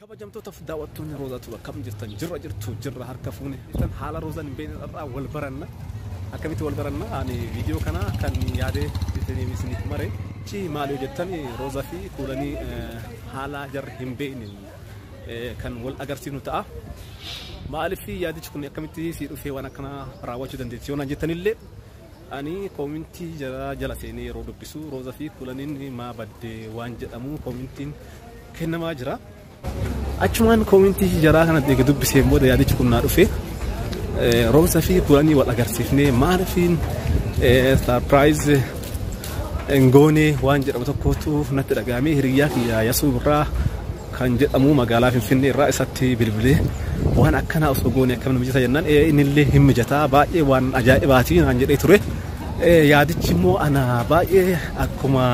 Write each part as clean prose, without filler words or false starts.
kabajamtoota daawwattoonni Roozaatu akkam jirtan jirra harka fuune isaan haala Roozaan hin beekne irraa wal baranna akkamitti wal baranna ani viidiyoo kana kan yaadee isiniif mare chi maaliif jettani Roozaa fi kuulanii haala jarri hin beekne kan wal agarsiisnu ta'a maaliif yaadichi kun akkamitti si dhufee waan akkana raawwachuu dandeessi yoo jettanillee ani koomintii jala seenee yeroo dubbisu Roozaa fi kuulaniin maa badde waan jedhamu koomintiin kennamaa jira. Achumaan koomintii jaraa kana deeggaruu dubbiseen booda yaadichi kun naa dhufe Roozaa fi kuulanii wal agarsiifnee maaliifin sarpiraayiz ngoonee waan jedhamu tokkotu natti dhagahamee hiriyaa kiyya Yasuu Birraa kan jedhamu magaalaa Finfinnee irraa isatti bilbilee waan akkana osoo goonee akkam mijata jennaan innillee hin mijataa baay'ee waan ajaa'ibaati naan jedhee ture yaadichi immoo ana baay'ee akkuma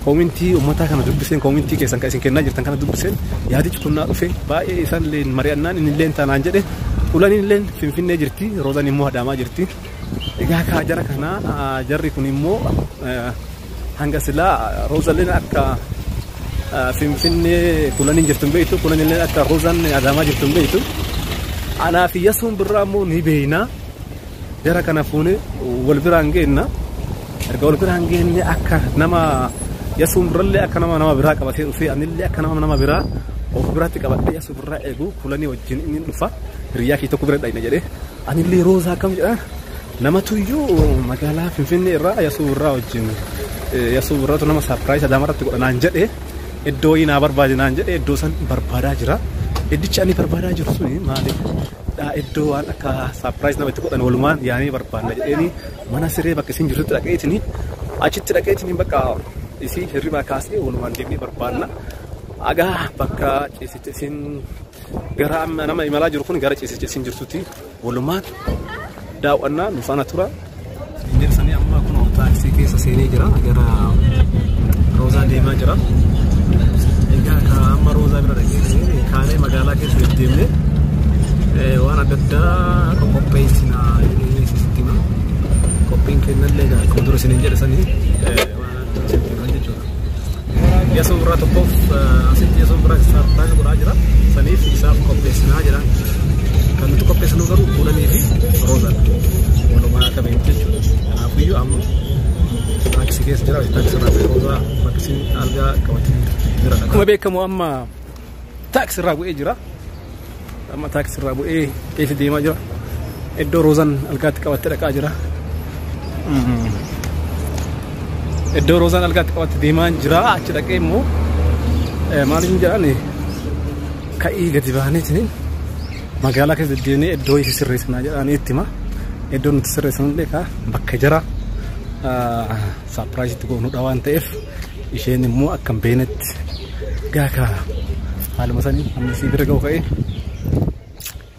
koomintii uummataa kana dubbiseen koomintii keessan kan isin kennaa jirtan kana dubbiseen yaadichi kun naa dhufe baay'ee isaan illee mari'annaan innillee taanaan jedhe kuulaniin illee Finfinnee jirti Roozaan immoo Adaamaa jirti egaa kaa jara kana jarri kun immoo hanga silaa Roozaan akka Finfinnee kuulaniin jirtu hin beektu kuulaniin illee akka Roozaan Adaamaa jirtu hin beektu anaa fi Yasuun Birraa immoo ni beekna jara kana fuune wal biraan geenna erga wal biraan geenne akka nama Yasuun Birraallee akka nama biraa qabatee dhufee anillee akka nama biraa of biraatti qabadhee Yasuu Birraa eegu kuulanii wajjin inni dhufa hiriyaa kee tokko bira dhaqna jedhee anillee Roozaa akkam jedha namatuyyuu magaalaa Finfinnee irraa Yasuu Birraa wajjin Yasuu Birraatu nama sarpiraayiz Adaamaa irratti godhanaan jedhee iddoo naa barbaadinaan jedhee iddoo san barbaadaa jira iddichi ani barbaadaa jiru suni maali iddoo waan akka sarpiraayiz nama itti godhan walumaan yaanii barbaadna jedheeni mana siree bakka isin jirtutti dhaqeetini achitti dhaqeetini bakka isi hirriba kaasee walumaan deemnee barbaadna agaa bakka ciisitti isin gara nama imalaa jiru kun gara ciisitti isin jirtutti walumaan daawwannaa nufaana tura injirsanii amma kun taaksii keessa seenee jira gara Roozaa deemaa jira egaa amma Roozaa bira dhaqee kaanee magaalaa keessa deemnee waan adda addaa qopheessinaa jedhee sistima qophiin kennallee akkuma dura isiniin jedhasanii Yasuu Birraa tokkoof asitti Yasuu Birraa sarpiraayiz godhaa jira saniif isaaf qopheessinaa jira kan nuti qopheessinu garuu kuulanii fi Roozaan walumaa qabeenya jechuudha kanaafiyyuu amma taaksii keessa jira taaksii irraa Roozaa taaksii algaa qabatee jira akkuma beekamu amma taaksii irraa bu'ee jira amma taaksii irraa bu'ee keessa deemaa jira iddoo Roozaan algaatti qabattee dhaqaa jira iddoo Roozaan algaatti qabattee deemaa jira achi dhaqee immoo maaliin jedhani ka'ii gadi baaneetiin magaalaa keessa deemnee iddoo itti sirreessinaa jedhanii itti hima iddoo nuti sirreessinullee kaa bakka jara sarpiraayizitti goonudha waan ta'eef isheen immoo akka hin beeknetti gaakaa haaluma sanii amma isii bira ga'u ka'ee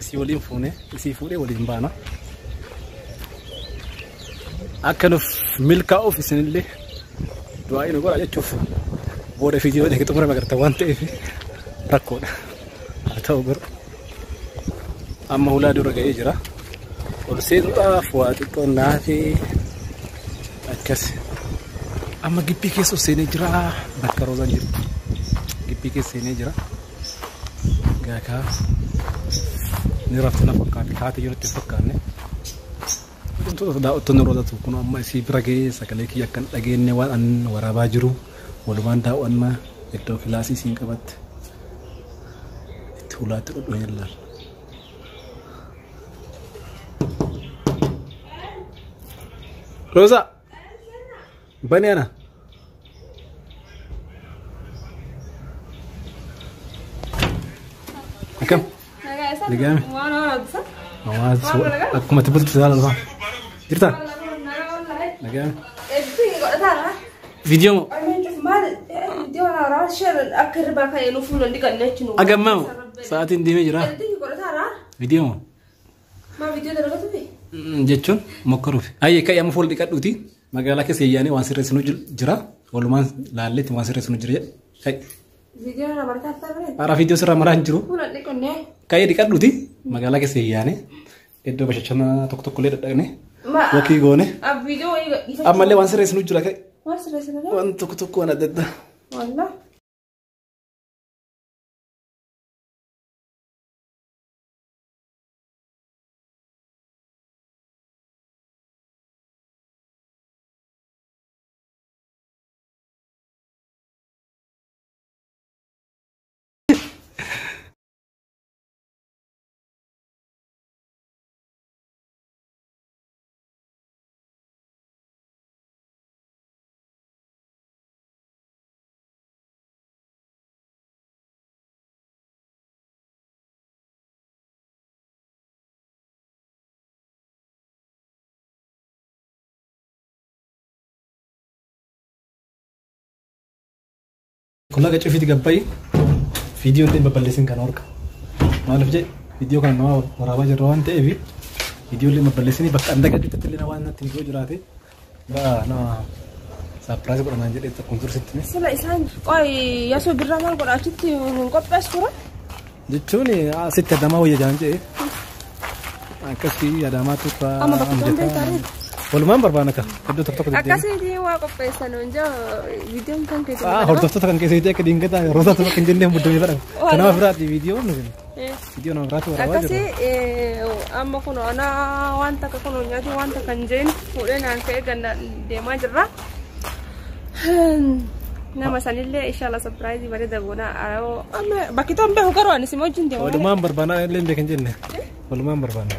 isii waliin fuune isii fuudhee waliin baana akka nuuf milkaa'uuf isinillee du'aa inni godha jechuuf booda fiidiyoo deeggartuu xumura magarta waan ta'eef rakkoodha haa ta'u garuu amma hulaa dura ga'ee jira ol seenuudhaaf waa xiqqoo naafee akkas amma gibbii keessa seenee jira bakka Roozaan jirtu gibbii keessa seenee jira gaakaa ni raftu na fakkaate kaatee jirutti fakkaanne daawwattoonni Roozaatu kun amma isii bira ga'ee sagalee kiyya akkan dhageenye waan an waraabaa jiru walumaan daawwannaa iddoo kilaasii isiin qabatte itti hulaatti dhudhuu ilaalla. Roozaa baneena akkam ligame akkuma tibbulti saala lafaa jirta ligame viidiyoo agammaa sa'aatiin deemee jira viidiyoo jechuun mokkoruuf ayyee ka'ee amma fuula dhiqadhuuti magaalaa keessa yaa'anii waan sirreessinu jira walumaan laalleetti waan sirreessinu jira ara viidiyoo sirraa maraa hin jiru ka'ee dhiqadhuuti magaalaa keessa yaa'anii iddoo bashannanaa tokko illee dhaqne wakii goone ammallee waan sirreessinu jira ka'e waan tokko waan adda addaa كلها قد شفت قبي فيديو اللي ببلسين كان ورك ما أعرف جاي فيديو كان نوع ورابع جروان تأبي فيديو اللي ببلسيني بس عندك قد تتلي نوعنا تيجو جراتي لا أنا سبرايز بقى نانجل إنت كنتور ستني سلا إسان قاي ياسو بالرمال قرأ أشتي من قبس كورا جتوني ستة دما ويا جانجي أكسي ada matu pa ama bakit tarik waluman barbanaka kaddo tokko de akasi di wa ko pesano njo video kan ke horto to kan ke site ke dingata rosa to kan jende muddo mi barang kana berat di video no video no berat wara akasi amma kono ana wanta ka kono nyati wanta kan jen fude nan ke ganda de majra nama sanille inshallah surprise bare dagona aro amma bakito ambe hokaro ani simo jinde waluman barbana lembe kan jenne waluman barbana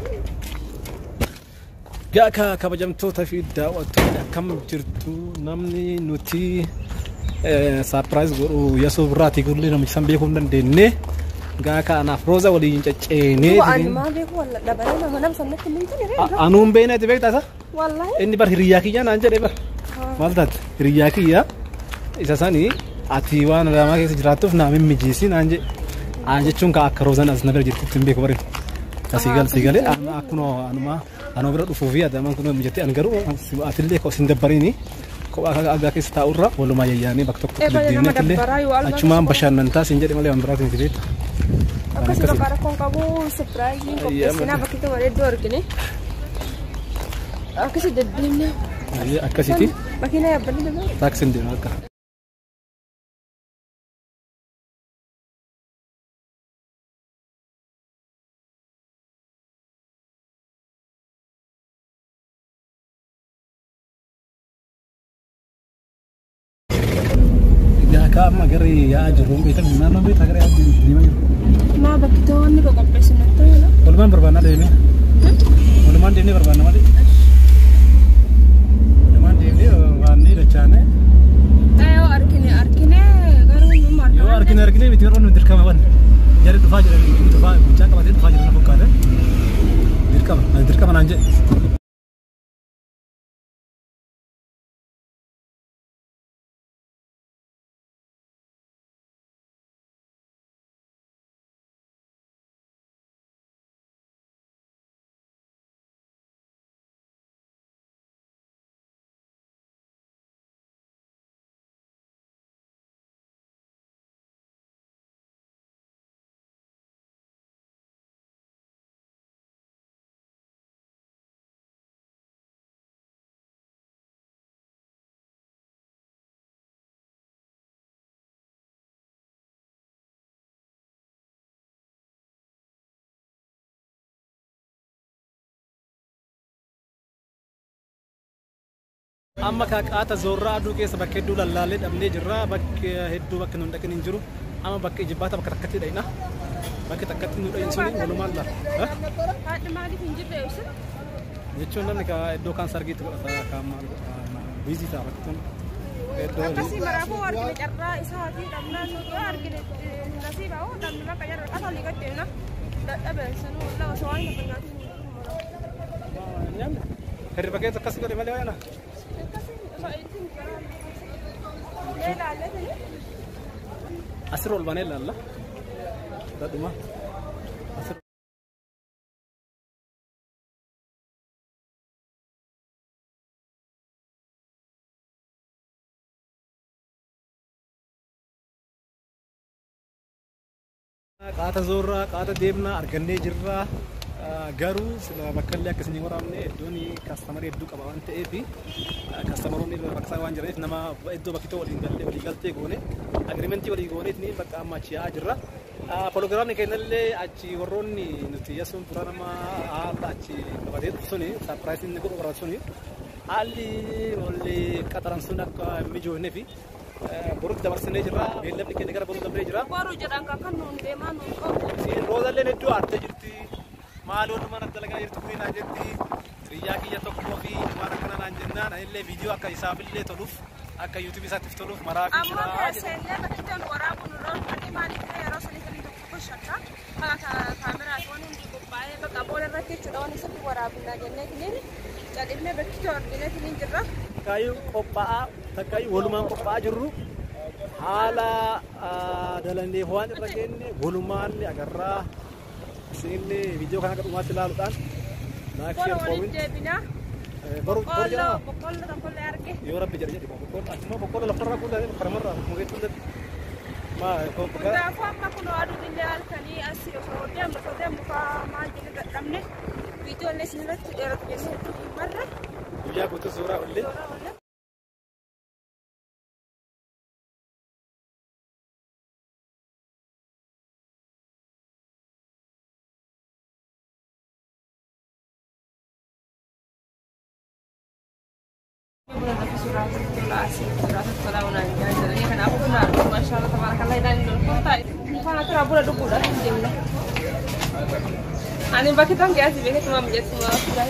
جاءك كبجمتوتا في الدعوة كم جرتو نمني نوتي سربرايز غرو ياسو براتي يقول لنا مش سامبيكم دندني جاءك أنا فروزا ولي ينتشيني وأنا ما بيكو ولا دبرنا ما نمسك نك من تاني أنا بينه تبيك تاسا والله إني بره رياكي جانا أنجا دبر مالتات رياكي يا إذا ساني أتيوان لما كيس جراتو في نامي مجلسين أنجا چونك أكروزا نازنبر جرتو تنبيك بري سيجال أنا أكونو أنا برا فوفيا دائما كنا مجتي أنجرو أتلي كوسين دبريني كوا أجا كيس تاورا ولا ما يجاني بكتوك تبديني كله أشومان بشان ننتا سنجري مالي أمبرات نجريت أكو سبارة كون كابو سبرايزين كوكسينا بكتو ورد دور كني أكو سدبينا أكو سيتي بكينا يا بني دم تاكسين دي مالك كم أجري يا أجرهم بيتم ما نبي تجري ما بكتوني بقبس نتونا ولا ما بربنا ديني ولا ما ديني بربنا ما دي ولا ما ديني واني رجعنا أيوة أركني قارون ما يو أركني بتيرون ندركم وان جري دفاجر بيجاك بعدين دفاجر نفوق هذا دركم أنا أنجز أما كأنت زورا أدو كيس بكيدو للالد أمني جرا بك هدو بك نندك ننجرو أما بك جباتة بك ركتي دينا بك تكتي نور إنسوني ولو ما لا ها هذا ما لي فينجر ده يوسف جتشون لنا كأدو كان سرقي كام بيزي تابع كتون كسي مرابو أركني جرا إسحاقي دمنا نور أركني نسيب أو دمنا كجرا أصلا اللي قدنا لا أبدا سنو لا سواني بناتي نعم هرب بكيت كسي كده مالي ويانا أسرع البانيلا لا لا دوما أسرع قاعدة زورا قاعدة ديمنا أرجعني جرا garuu sila bakka illee akkasii waraabne iddoon kaastamaree hedduu qaba waan ta'eef kaastamaronni bakka waan jiraniif nama iddoo bakkitoo walii galtee goone agriimentii walii gooneetni bakka amma achi yaa'aa jirra. Proogiraamni keenyallee achi warroonni nuti yesuun dura nama haala achi qabatee dhufu suni saapiraayisiin inni godhu barbaadu suni haalli walii qaxaran sun akka mijoonnee fi borutti dabarsinee jirra. Beellamni keenya gara boruu dabree jira. Waruu jedhan kan nuun deemaa nuun qabu. Roozalleen hedduu aartee jirti. Maaloo mana dalagaa jirtu kun naan jetti riyyaa kiyya tokkoo fi waan akkana naan jennaan illee viidiyoo akka isaaf illee toluuf akka yuutuubii isaatiif toluuf maraa fi amma keessallee bakkitaan waraabuun roon kan maaliif yeroo sanii kan tokko shakka akka kaameraa waan hundi qophaa'ee bakka booda irratti jechuudha waan isatti waraabinaa jennee kiniin califnee bakkitti arginee kiniin jirra. Takkaayyuu qophaa'aa takkaayyuu walumaan qophaa'aa jirru haala dalannee waan irra geenye walumaallee agarraa isinillee viidiyoo kana akka dhumaatti ilaaluudhaan laayik sheer koomenti boqqolloo arge yoo rabbi jedhe boqqolloo lafarraa kun karamarraa mugeetti kanaafuu amma kun aduu illee halkanii asii osoo deemu maal jedhe dadhabne viidiyoollee isinirratti dheeratu jennee marra guyyaa guutuu suuraa ollee Ani bakit ang kaya si Beke tumamjat semua sudah.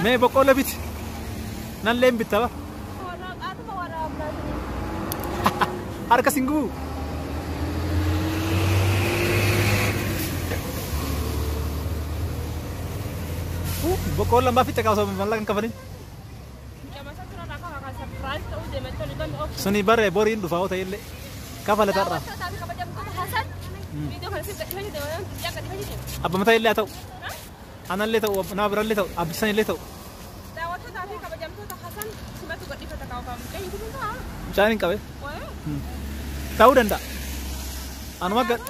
Mee boqqolloo biti nallee hin bitta ba harka singuu boqqolloo mbaa fitta kaasoo mallaqa hin kafanin suni bare boriin dhufaa oo ta'ellee kafalatarraa abba mataa illee haa ta'u anallee ta'u naa birallee ta'u abbisan illee ta'u bishaan hin qabe ta'uu danda'a anuma gad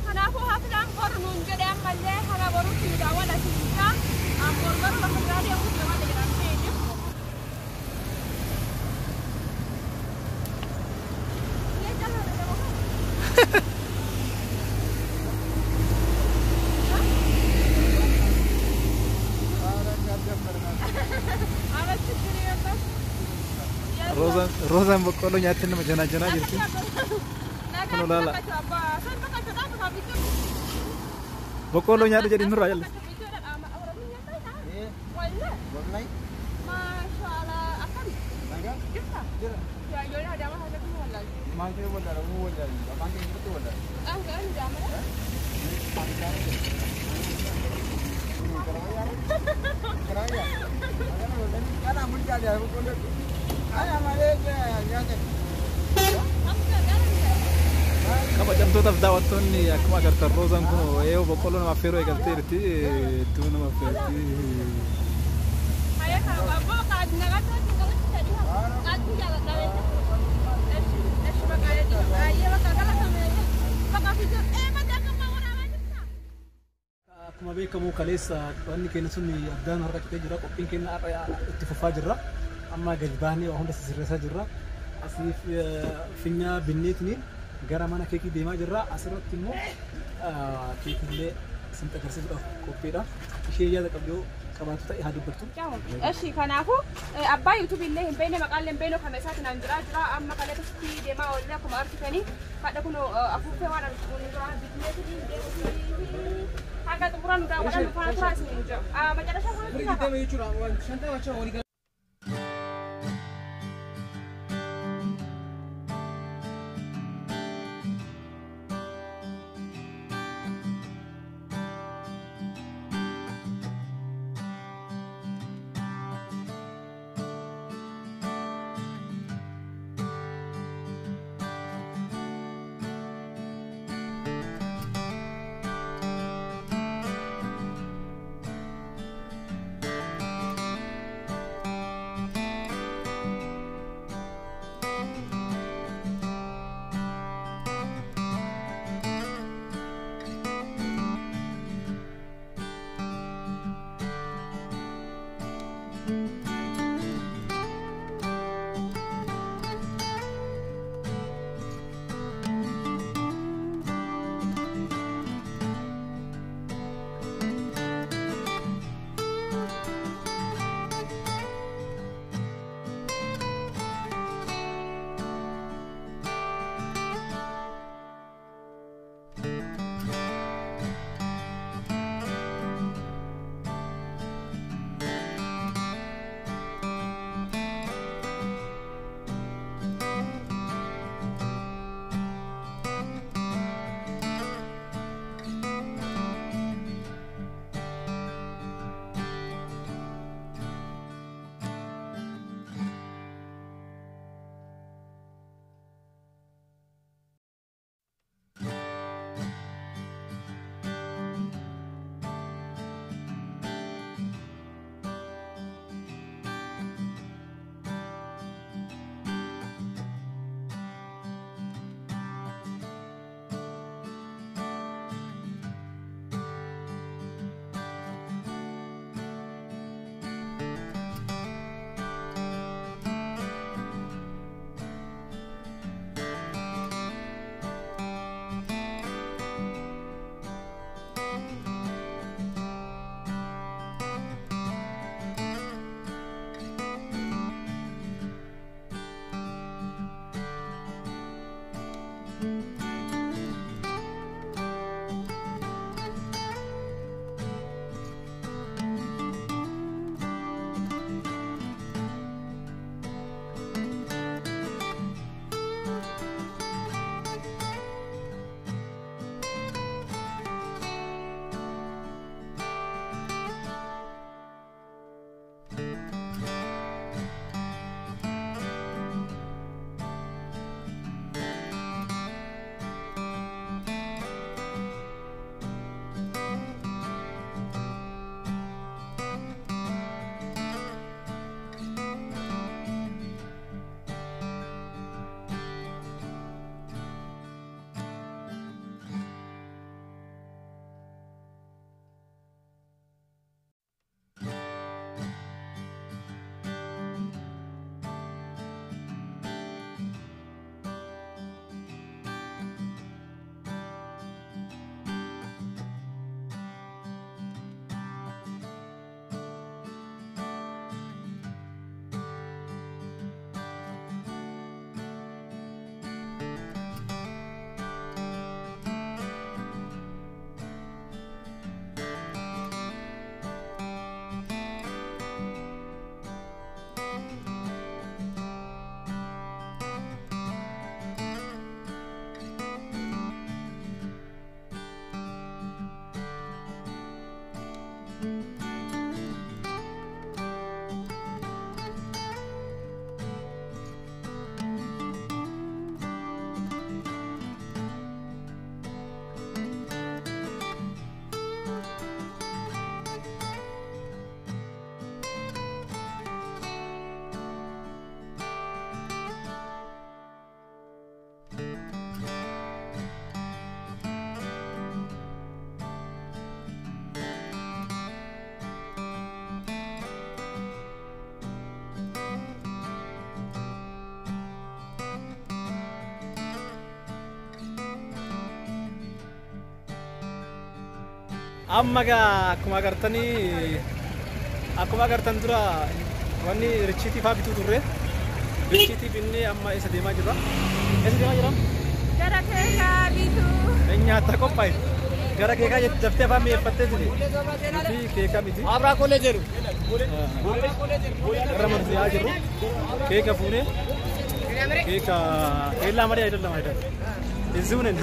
Kenapa haflan baru nunjuk dia malah hara baru tidak awal lagi juga. Baru langsung berada yang sudah ada jalan ini. Dia jalan ada apa? Alat ciri apa? Rozan boqqolloo nyaattee nama janaa jirti. Kun olaala. Boqqolloo nyaadhu jedhi nurraa jalle. Kabajamtootaaf daawwattoonni akkuma agartan roozaan kun yoo boqqolloo namaaf feeroo eegaltee jirti iddoo namaaf feerti. Akkuma beekamu kaleessa wanni keenya sun addaan har'a qixee jira qophiin keenya har'a itti fufaa jirra amma gadi baanee waa hunda sisirreessaa jirra asiif finyaa binneetiniin gara mana keekii deemaa jirra asirratti immoo keekillee isin agarsiisuudhaaf qophiidha ishee yaada qabdoo qabaatu ta'e haa dubbattu. Eshi kanaafuu abbaa yuutuub illee hin beekne maqaan hin beekne kana isaatiin aan jira amma kaleessatti deemaa oolle akkuma argitanii kadha kun afuuffee waan arginu jira bitneetii hanga xumuraan nu daawwadhan dhufaa turaa isin jira macarashaa waan jira. amma akkuma agartan dura wanni richiitii faa bituu turre richiitii binnee amma isa deemaa jirra. Isa deemaa jira? Gara keekaa bituu. Nyaata qophaa'e. Gara keekaa daftee afaan mi'eeffattee jirti. Fi keekaa miti. Abraa kolee jedhu. Gara marsiyaa jirru. Keeka fuunee. Keeka keellaa malee ayidallama ayidallama. Izuunen.